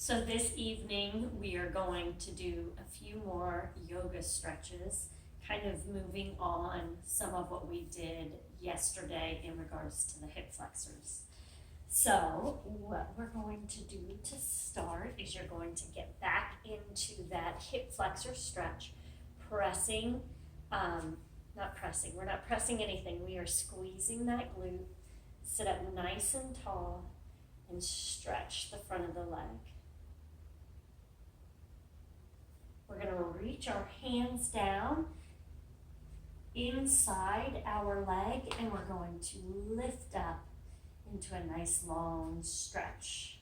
So this evening we are going to do a few more yoga stretches, kind of moving on some of what we did yesterday in regards to the hip flexors. So what we're going to do to start is you're going to get back into that hip flexor stretch, pressing, we're not pressing anything, we are squeezing that glute, sit up nice and tall, and stretch the front of the leg. We're going to reach our hands down inside our leg, and we're going to lift up into a nice long stretch.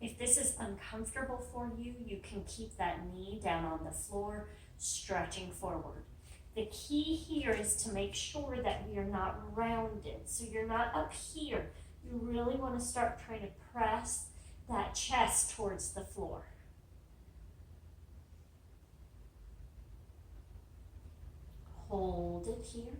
If this is uncomfortable for you, you can keep that knee down on the floor, stretching forward. The key here is to make sure that we are not rounded, so you're not up here. You really want to start trying to press that chest towards the floor. Hold it here.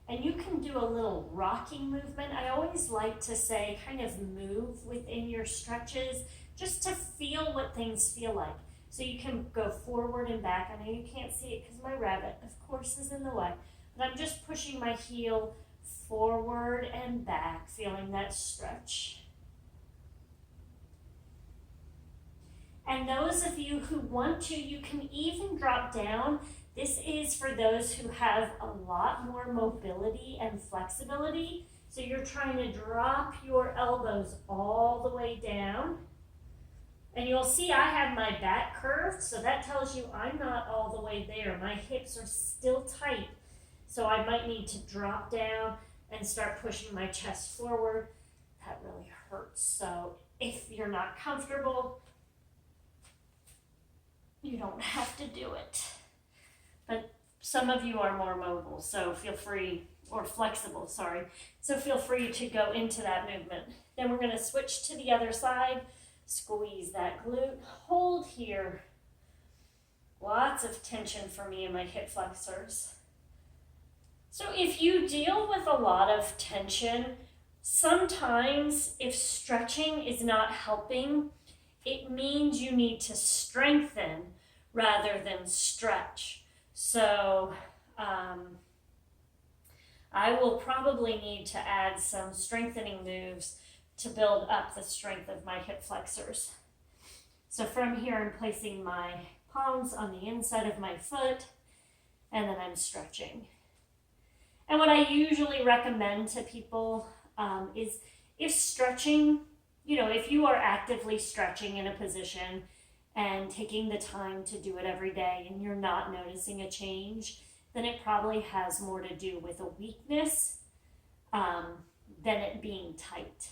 And you can do a little rocking movement. I always like to say kind of move within your stretches just to feel what things feel like. So you can go forward and back. I know you can't see it because my rabbit, of course, is in the way. But I'm just pushing my heel forward and back, feeling that stretch. And those of you who want to, you can even drop down. This is for those who have a lot more mobility and flexibility. So you're trying to drop your elbows all the way down. And you'll see I have my back curved, so that tells you I'm not all the way there. My hips are still tight, so I might need to drop down and start pushing my chest forward. That really hurts. So if you're not comfortable, you don't have to do it. But some of you are more mobile, so feel free, or flexible, sorry. So feel free to go into that movement. Then we're going to switch to the other side. Squeeze that glute. Hold here. Lots of tension for me in my hip flexors. So if you deal with a lot of tension, sometimes if stretching is not helping, it means you need to strengthen rather than stretch. So I will probably need to add some strengthening moves to build up the strength of my hip flexors. So from here, I'm placing my palms on the inside of my foot, and then I'm stretching. And what I usually recommend to people is if stretching, if you are actively stretching in a position and taking the time to do it every day and you're not noticing a change, then it probably has more to do with a weakness than it being tight.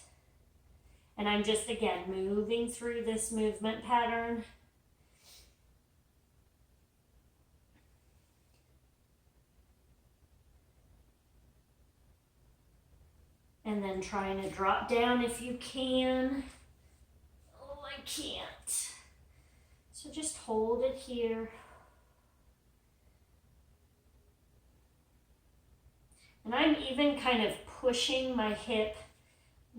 And I'm just, again, moving through this movement pattern. And then trying to drop down if you can. Oh, I can't. So just hold it here. And I'm even kind of pushing my hip,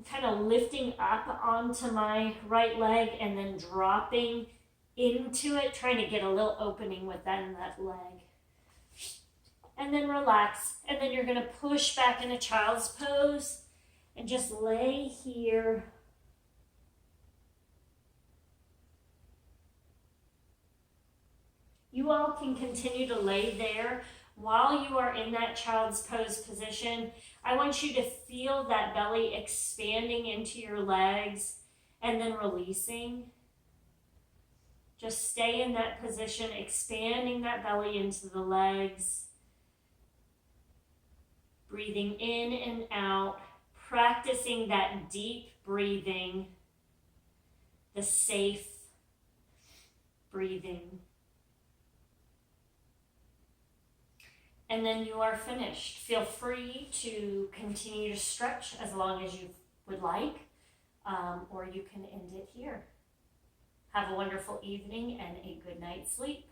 kind of lifting up onto my right leg and then dropping into it, trying to get a little opening within that leg. And then relax. And then you're going to push back into child's pose and just lay here. You all can continue to lay there while you are in that child's pose position. I want you to feel that belly expanding into your legs and then releasing. Just stay in that position, expanding that belly into the legs. Breathing in and out, practicing that deep breathing, the safe breathing. And then you are finished. Feel free to continue to stretch as long as you would like, or you can end it here. Have a wonderful evening and a good night's sleep.